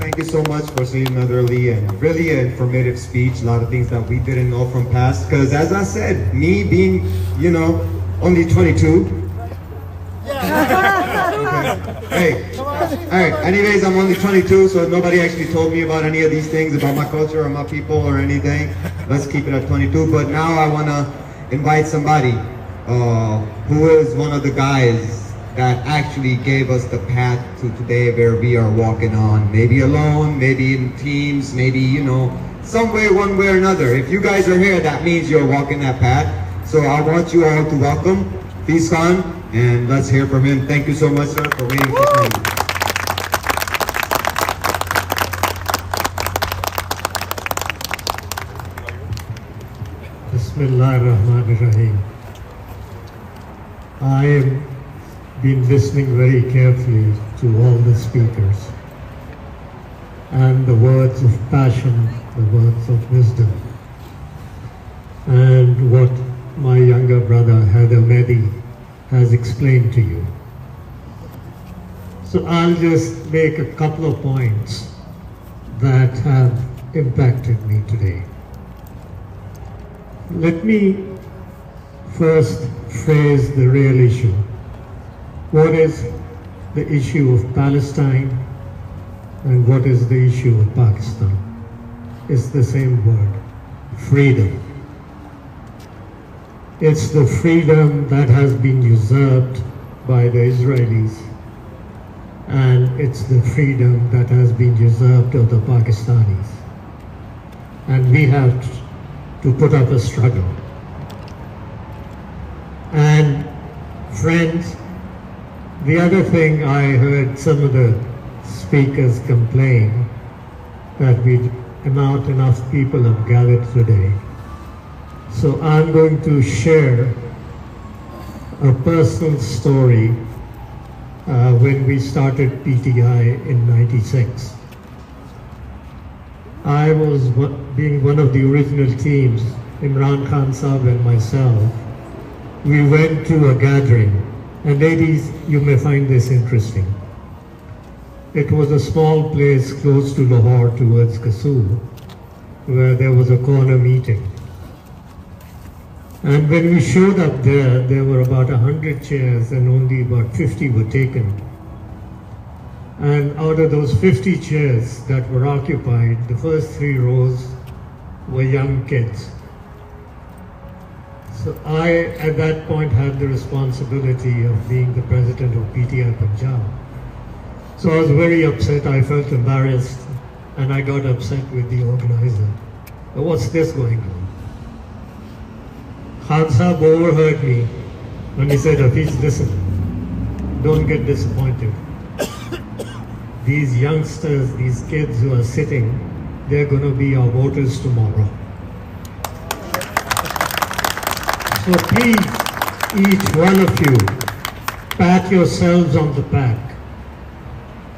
thank you so much for Sayyid Nadarali, and really an informative speech. A lot of things that we didn't know from past. Because as I said, me being, only 22. Hey, alright, anyways, I'm only 22, so nobody actually told me about any of these things, about my culture or my people or anything. Let's keep it at 22. But now I want to invite somebody who is one of the guys that actually gave us the path to today where we are walking on. Maybe alone, maybe in teams, maybe, some way, one way or another. If you guys are here, that means you're walking that path. So I want you all to welcome Fiz Khan, and let's hear from him. Thank you so much, sir, for waiting for me. Bismillahirrahmanirrahim. I have been listening very carefully to all the speakers and the words of passion, the words of wisdom, and what my younger brother Haider Mehdi has explained to you. So I'll just make a couple of points that have impacted me today. Let me first phrase the real issue. What is the issue of Palestine and what is the issue of Pakistan? It's the same word, freedom. It's the freedom that has been usurped by the Israelis, and it's the freedom that has been usurped of the Pakistanis. And we have to put up a struggle. And friends, the other thing I heard some of the speakers complain that not enough people have gathered today. So I'm going to share a personal story when we started PTI in '96. I was being one of the original teams, Imran Khan Saab and myself. We went to a gathering, and ladies, you may find this interesting. It was a small place close to Lahore towards Kasur, where there was a corner meeting. And when we showed up there were about 100 chairs and only about 50 were taken. And out of those 50 chairs that were occupied, the first 3 rows were young kids. So I, at that point, had the responsibility of being the president of PTI Punjab. So I was very upset, I felt embarrassed, and I got upset with the organizer. What's this going on? Khan Saab overheard me and he said, Hafiz, listen, don't get disappointed. These youngsters, these kids who are sitting, they're going to be our voters tomorrow. So please, each one of you, pat yourselves on the back.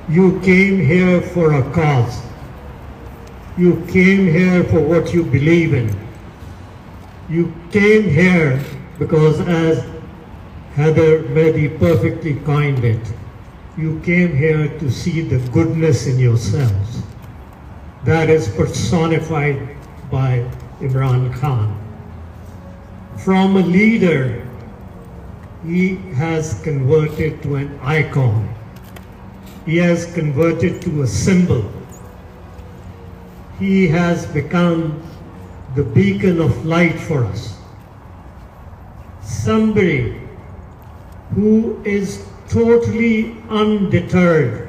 You came here for a cause. You came here for what you believe in. You came here because, as Haider Mehdi perfectly coined it, you came here to see the goodness in yourselves. That is personified by Imran Khan. From a leader, he has converted to an icon. He has converted to a symbol. He has become the beacon of light for us. Somebody who is totally undeterred.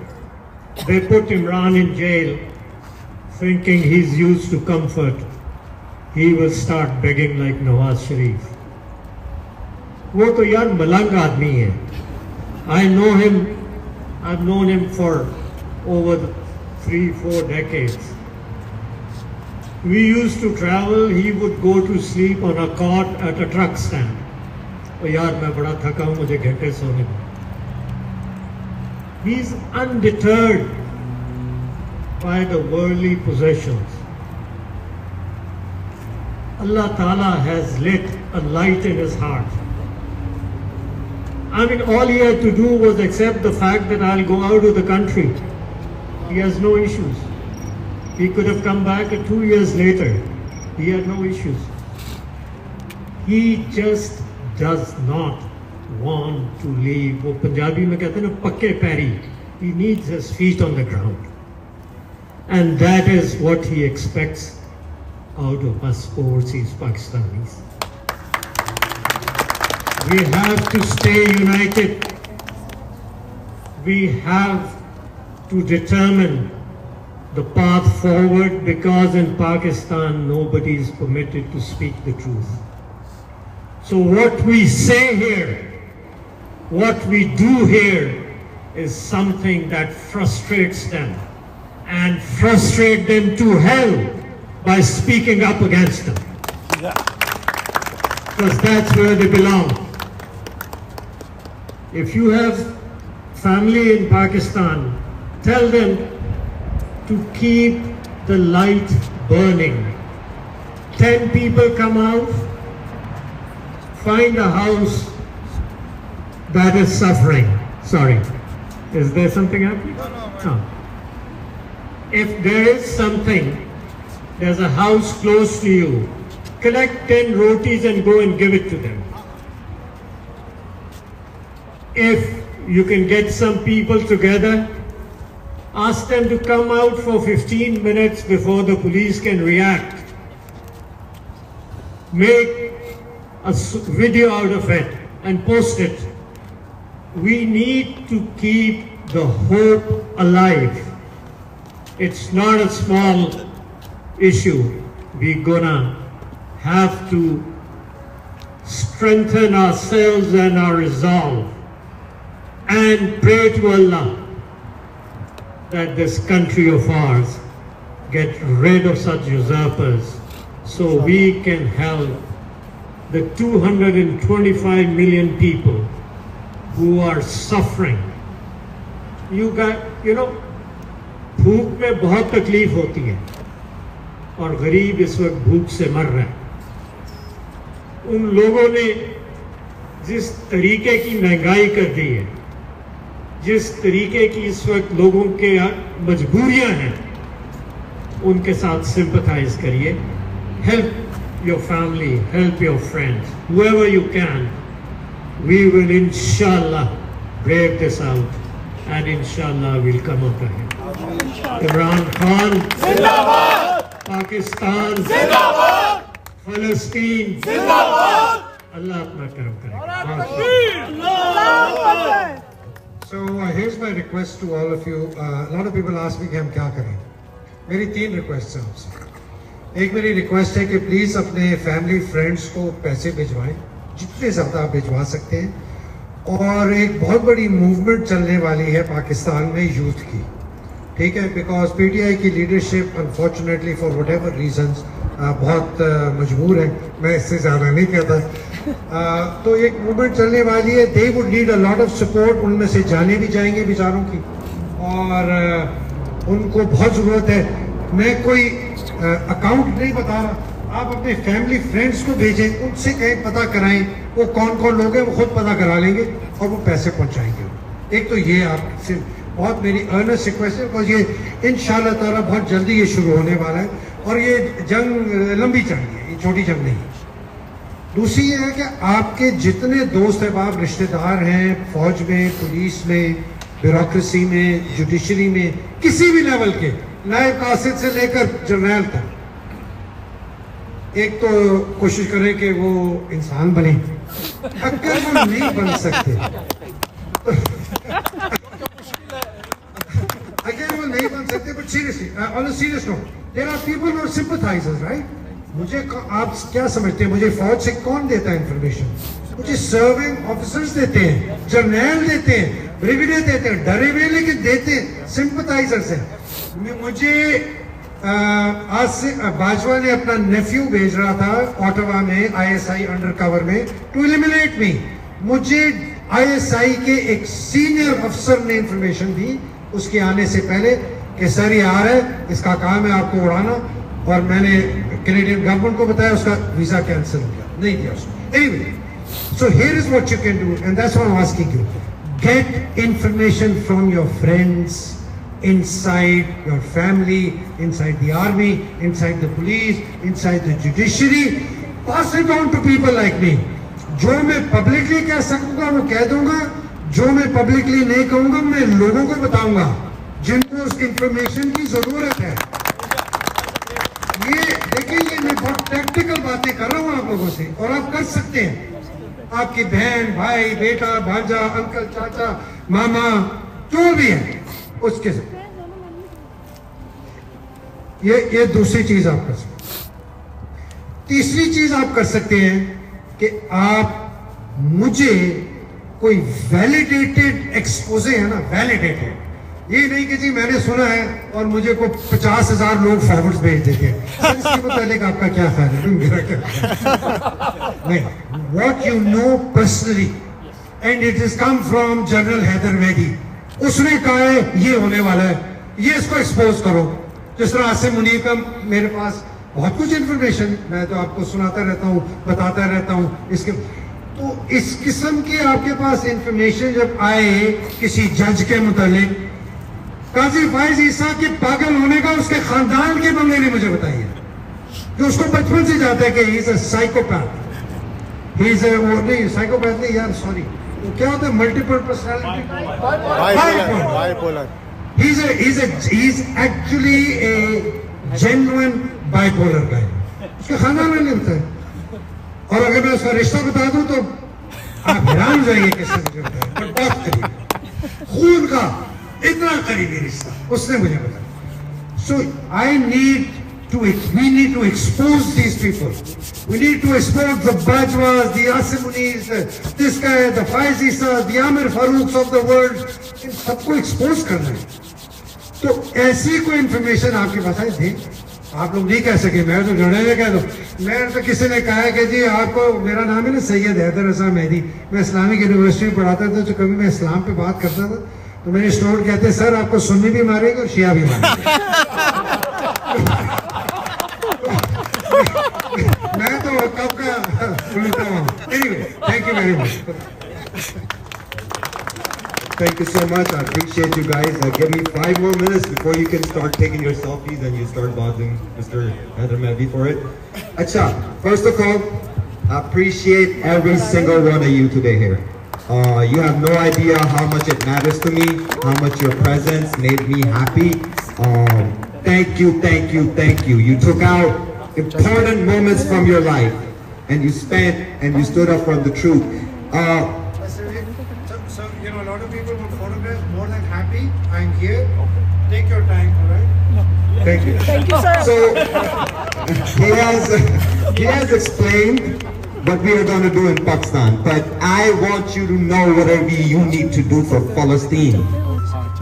They put Imran in jail thinking he's used to comfort. He will start begging like Nawaz Sharif. वो तो यार मलंग आदमी है. I know him. I've known him for over 3-4 decades. We used to travel, he would go to sleep on a cot at a truck stand. Oh yaar, main bada thaka hu, mujhe ghante sone do. He's undeterred by the worldly possessions. Allah Ta'ala has lit a light in his heart. I mean, all he had to do was accept the fact that I'll go out of the country. He has no issues. He could have come back 2 years later. He had no issues. He just does not want to leave. वो पंजाबी में कहते हैं ना पक्के पैरी. He needs his feet on the ground. And that is what he expects out of us overseas Pakistanis. We have to stay united. We have to determine the path forward, because in Pakistan nobody is permitted to speak the truth. So what we say here, what we do here is something that frustrates them, and frustrate them to hell by speaking up against them. Because that's where they belong. If you have family in Pakistan, tell them to keep the light burning. 10 people come out, find a house that is suffering. Sorry, is there something happening? No. If there is something, there's a house close to you, collect 10 rotis and go and give it to them. If you can get some people together, ask them to come out for 15 minutes before the police can react. Make a video out of it and post it. We need to keep the hope alive. It's not a small issue. We're gonna have to strengthen ourselves and our resolve and pray to Allah that this country of ours get rid of such usurpers, so we can help the 225 million people who are suffering. You know, भूख में बहुत तकलीफ होती है और गरीब इस वक्त भूख से मर रहा है. उन लोगों ने जिस तरीके की महंगाई कर दी है, जिस तरीके की इस वक्त लोगों के मजबूरियां हैं, उनके साथ sympathize करिए. Help your family, help your friends, whoever you can. We will inshallah brave this out, and inshallah we'll come up ahead. Imran Khan Zindabad, Pakistan Zindabad, Palestine Zindabad. Allah apna karam karega. So here's my request to all of you. A lot of people ask me कि हम क्या करें. मेरी 3 requests हैं आपसे. एक मेरी request है कि please अपने family friends को पैसे भिजवाएं, जितने ज़्यादा आप भिजवा सकते हैं. और एक बहुत बड़ी movement चलने वाली है पाकिस्तान में youth की, ठीक है? Because PTI की leadership unfortunately for whatever reasons बहुत मजबूर है. मैं इससे ज़्यादा नहीं कहता. तो एक मूवमेंट चलने वाली है. They would need a lot of support. उनमें से जाने भी जाएंगे बेचारों की, और उनको बहुत ज़रूरत है. मैं कोई अकाउंट नहीं बता रहा. आप अपने फैमिली फ्रेंड्स को भेजें, उनसे कहीं पता कराएं, वो कौन कौन लोग हैं वो खुद पता करा लेंगे और वो पैसे पहुंचाएंगे. एक तो ये आपसे बहुत मेरी अर्नेस्ट रिक्वेस्ट है, बिकॉज ये इंशाल्लाह ताला बहुत जल्दी ये शुरू होने वाला है, और ये जंग लंबी जंग है, ये छोटी जंग नहीं. दूसरी ये है कि आपके जितने दोस्त अहबाब रिश्तेदार हैं फौज में, पुलिस में, ब्यूरोक्रेसी में, जुडिशरी में, किसी भी लेवल के, नायब कासिद से लेकर जर्नल तक, एक तो कोशिश करें कि वो इंसान बने. अगर वो नहीं बन सकते, अगर वो नहीं बन सकते, but seriously, on a serious note, there are people who are sympathizers, right? मुझे आप क्या समझते हैं, मुझे फौज से कौन देता है इंफॉर्मेशन? मुझे सर्विंग ऑफिसर्स देते हैं, जर्नल देते हैं, ब्रिगेडियर देते हैं, डरे हुए लेकिन देते हैं, सिंपथाइजर्स हैं. मुझे आज से बाजवा ने अपना नेफ्यू भेज रहा था ऑटवा में ISI अंडर कवर में टू एलिमिनेट मी. मुझे ISI के एक सीनियर अफसर ने इंफॉर्मेशन दी उसके आने से पहले कि सर ये आ रहा है, इसका काम है आपको उड़ाना, और मैंने कैनेडियन गवर्नमेंट को बताया, उसका वीजा कैंसिल हो गया, नहीं दिया उसको. Anyway, so here is what you can do, and that's what I'm asking you. Get information from your friends, inside your family, inside the army, inside the police, inside the judiciary. Pass it on to people like me. जो मैं publicly कह सकूंगा वो कह दूंगा, जो मैं publicly नहीं कहूंगा मैं लोगों को बताऊंगा जिनको उस information की जरूरत है। ये देखिए, ये मैं बहुत practical बातें कर रहा हूँ आप लोगों से, और आप कर सकते हैं। आपकी बहन, भाई, बेटा, भांजा, अंकल, चाचा, मामा, जो भी है उसके साथ। ये दूसरी चीज आप कर सकते हैं। तीसरी चीज आप कर सकते हैं कि आप मुझे कोई वैलिडेटेड एक्सपोजे है ना, वैलिडेटेड, ये नहीं कि जी मैंने सुना है और मुझे को 50,000 लोग फॉरवर्ड्स भेज देते हैं, इसके मुताबिक आपका क्या ख्याल है, मेरा क्या नहीं, what you know personally and it is come from general Haider Mehdi, उसने कहा है ये होने वाला है, ये इसको एक्सपोज करो। जिस तरह आसिम मुनीर का मेरे पास बहुत कुछ इंफॉर्मेशन, मैं तो आपको सुनाता रहता हूँ, बताता रहता हूँ इसके, तो इस किस्म की आपके पास इंफॉर्मेशन जब आए किसी जज के मुतालिक, काजी फाइज ईसा के पागल होने का उसके खानदान के बंदे ने मुझे बताया कि उसको बचपन से जाता है कि he is a psychopath, he is a, वो नहीं साइकोपैथ नहीं यार, सॉरी, वो क्या होता है, multiple personality, bipolar, he's actually a genuine bipolar guy, उसके खानदान में नहीं होता है, और अगर मैं उसका रिश्ता बता दूं तो आप हैरान हो जाइए कैसे मुझे बताया, पर बहुत करीब, खून का इतना करीबी रिश्ता उसने मुझे बताया। So we need to expose these people. We need to expose the Bajwas, the Asim Munirs, this guy, the Faiz Isas, the Amir Farouks of the world, इन सबको expose करना है। तो ऐसी कोई इंफॉर्मेशन आपके पास है, देख आप लोग नहीं कह सके, मैं तो जड़े में कह दो, मैं तो किसी ने कहा है कि जी आपको, मेरा नाम है ना सैयद हैदर रजा मेहदी, मैं इस्लामिक यूनिवर्सिटी में पढ़ाता था, तो कभी मैं इस्लाम पे बात करता था तो मेरे स्टूडेंट कहते सर आपको सुन्नी भी मारेंगे और शिया भी मारेंगे। मैं तो कब का सुनता हूँ। Anyway, thank you very much. Thank you so much. I appreciate you guys. Give me 5 more minutes before you can start taking your selfies and you start bothering Mr. Haider Mehdi for it. Acha, first of all, I appreciate every single one of you today here. You have no idea how much it matters to me, how much your presence made me happy. Thank you, thank you, thank you. You took out important moments from your life and you spent and you stood up for the truth. So, you know, a lot of people would photograph, more than happy. I'm here. Take your time, all right? Thank you. Thank you, sir. So he has explained what we are going to do in Pakistan, but I want you to know whatever you need to do for Palestine.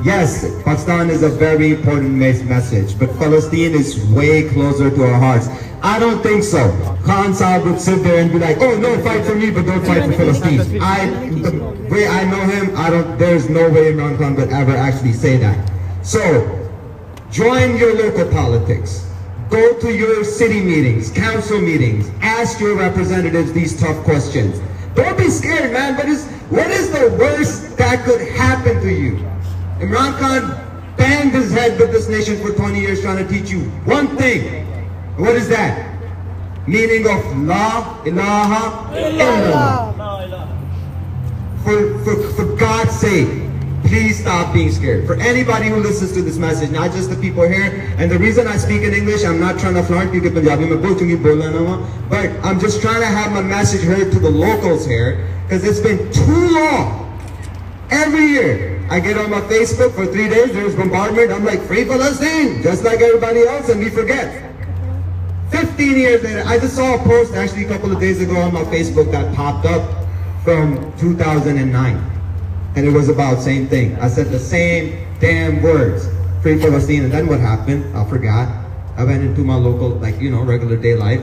Yes, Pakistan is a very important message, but Palestine is way closer to our hearts. I don't think so. Khan Saab would sit there and be like, oh no, fight for me, but don't fight for Palestine. The way I know him, there's no way Imran Khan would ever actually say that. So, join your local politics. Go to your city meetings, council meetings, ask your representatives these tough questions. Don't be scared, man. What is the worst that could happen to you? Imran Khan banged his head with this nation for 20 years trying to teach you one thing. What is that? Meaning of La ilaha illallah. For God's sake, please stop being scared. For anybody who listens to this message, not just the people here, and the reason I speak in English, I'm not trying to flaunt because Punjabi mein bahut chungi bolna na, but I'm just trying to have my message heard to the locals here, because it's been too long. Every year, I get on my Facebook for 3 days, there's bombardment, I'm like, free Palestine, just like everybody else, and we forget. 15 years later, I just saw a post actually a couple of days ago on my Facebook that popped up from 2009. And it was about same thing. I said the same damn words, free Palestine, and then what happened? I forgot. I went into my local, regular day life.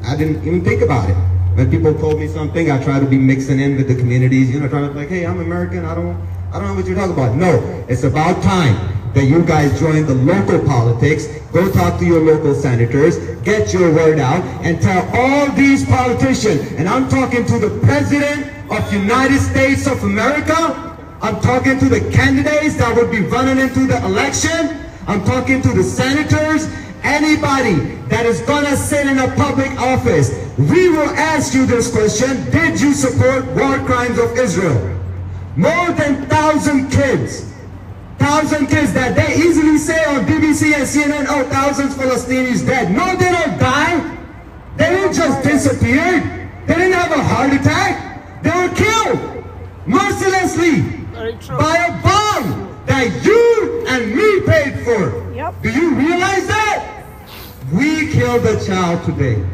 I didn't even think about it. When people told me something, I try to be mixing in with the communities, trying to be like, hey, I'm American, I don't know what you're talking about. No, it's about time that you guys join the local politics, go talk to your local senators, get your word out, and tell all these politicians, and I'm talking to the President of the United States of America, I'm talking to the candidates that would be running into the election. I'm talking to the senators, anybody that is gonna sit in a public office. We will ask you this question: did you support war crimes of Israel? More than 1,000 kids that they easily say on BBC and CNN, oh, thousands Palestinians dead. No, they don't die. They didn't just disappear. They didn't have a heart attack. They were killed mercilessly by a bomb that you and me paid for. Yep. Do you realize that? We killed a child today.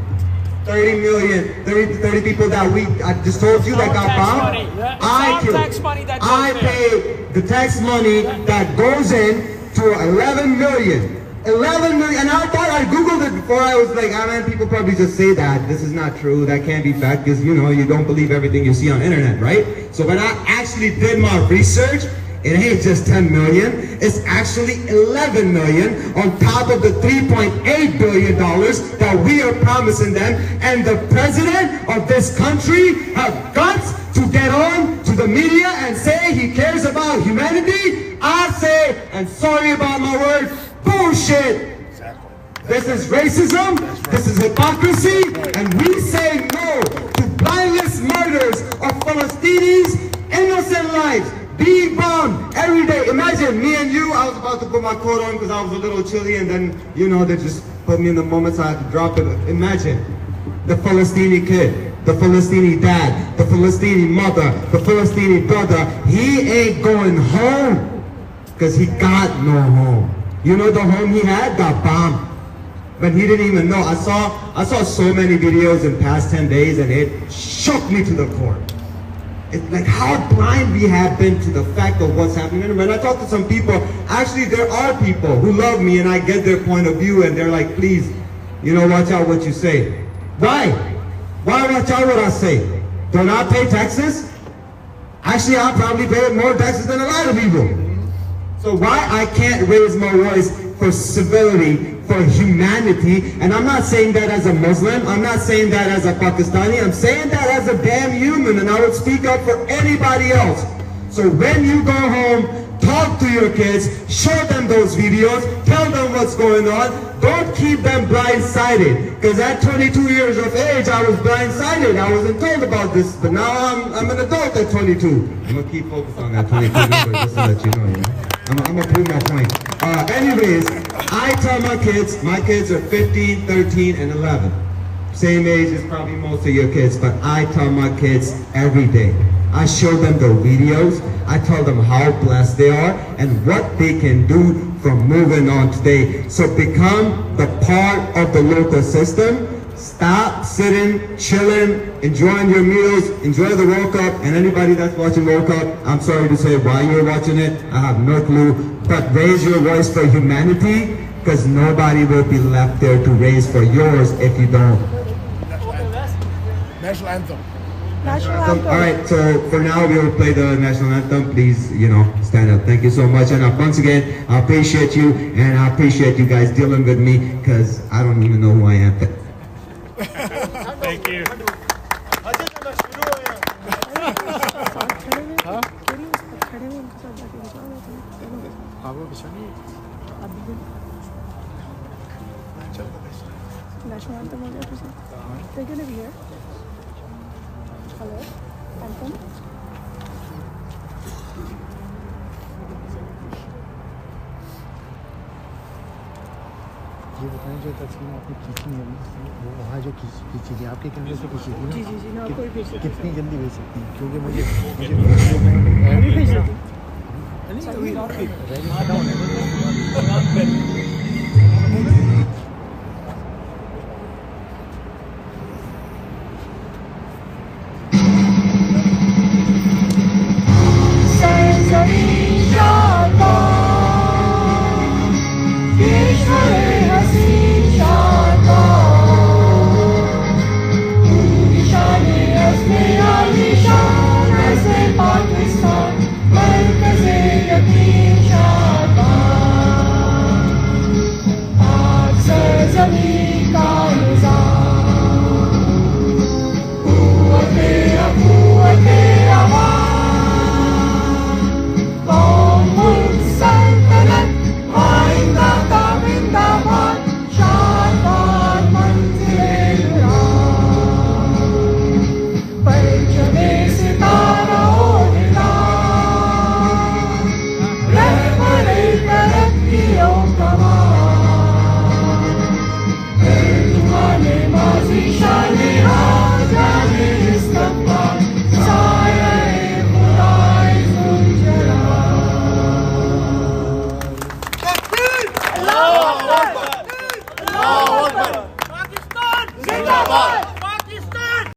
30 people that I just told you that got bombed. I paid the tax money that goes in to 11 million. 11 million, and I thought, I Googled it before. I was like, man, people probably just say that. This is not true. That can't be fact, because, you know, you don't believe everything you see on internet, right? So when I actually did my research, it ain't just 10 million. It's actually 11 million on top of the $3.8 billion that we are promising them. And the president of this country have guts to get on to the media and say he cares about humanity. I say, and sorry about my words, bullshit. This is racism, this is hypocrisy, and we say no to mindless murders of Palestinians, innocent lives being bombed every day. Imagine me and you, I was about to put my coat on because I was a little chilly, and then, you know, they just put me in the moment, so I had to drop it. Imagine the Palestinian kid, the Palestinian dad, the Palestinian mother, the Palestinian brother. He ain't going home because he got no home. You know, the home he had got bombed, but he didn't even know. I saw so many videos in past 10 days, and it shook me to the core. It's like how blind we have been to the fact of what's happening. And when I talk to some people, actually there are people who love me, and I get their point of view, and they're like, please, you know, watch out what you say. Why? Why watch out what I say? Don't I pay taxes? Actually, I probably pay more taxes than a lot of people. So why I can't raise my voice for civility, for humanity? And I'm not saying that as a Muslim, I'm not saying that as a Pakistani, I'm saying that as a damn human, and I would speak up for anybody else. So when you go home, talk to your kids, show them those videos, tell them what's going on. Don't keep them blindsided, because at 22 years of age, I was blindsided. I wasn't told about this, but now I'm an adult at 22. I'm gonna keep focused on that 22 number, just to let you know, you know? I'm gonna prove my point. Anyways, I tell my kids are 15, 13, and 11. Same age as probably most of your kids, but I tell my kids every day. I show them the videos, I tell them how blessed they are and what they can do from moving on today. So become the part of the local system. Stop sitting, chilling, enjoying your meals, enjoy the World Cup, and anybody that's watching World Cup, I'm sorry to say why you're watching it, I have no clue, but raise your voice for humanity, because nobody will be left there to raise for yours if you don't. National anthem. National anthem. All right, so for now we will play the national anthem. Please, you know, stand up. Thank you so much. And once again, I appreciate you, and I appreciate you guys dealing with me, because I don't even know who I am. Thank you. National anthem हो गया तुझे? They're gonna be here. Hello, anthem. ये बताएं जो तस्वीर आपने खींची है वो वहाँ जो खींची थी आपके कैमरे से खींची थी जी जी जी मैं आपको ही भेज देती हूँ। कितनी जल्दी भेज सकती हैं क्योंकि मुझे अभी भेज देती हूँ। नहीं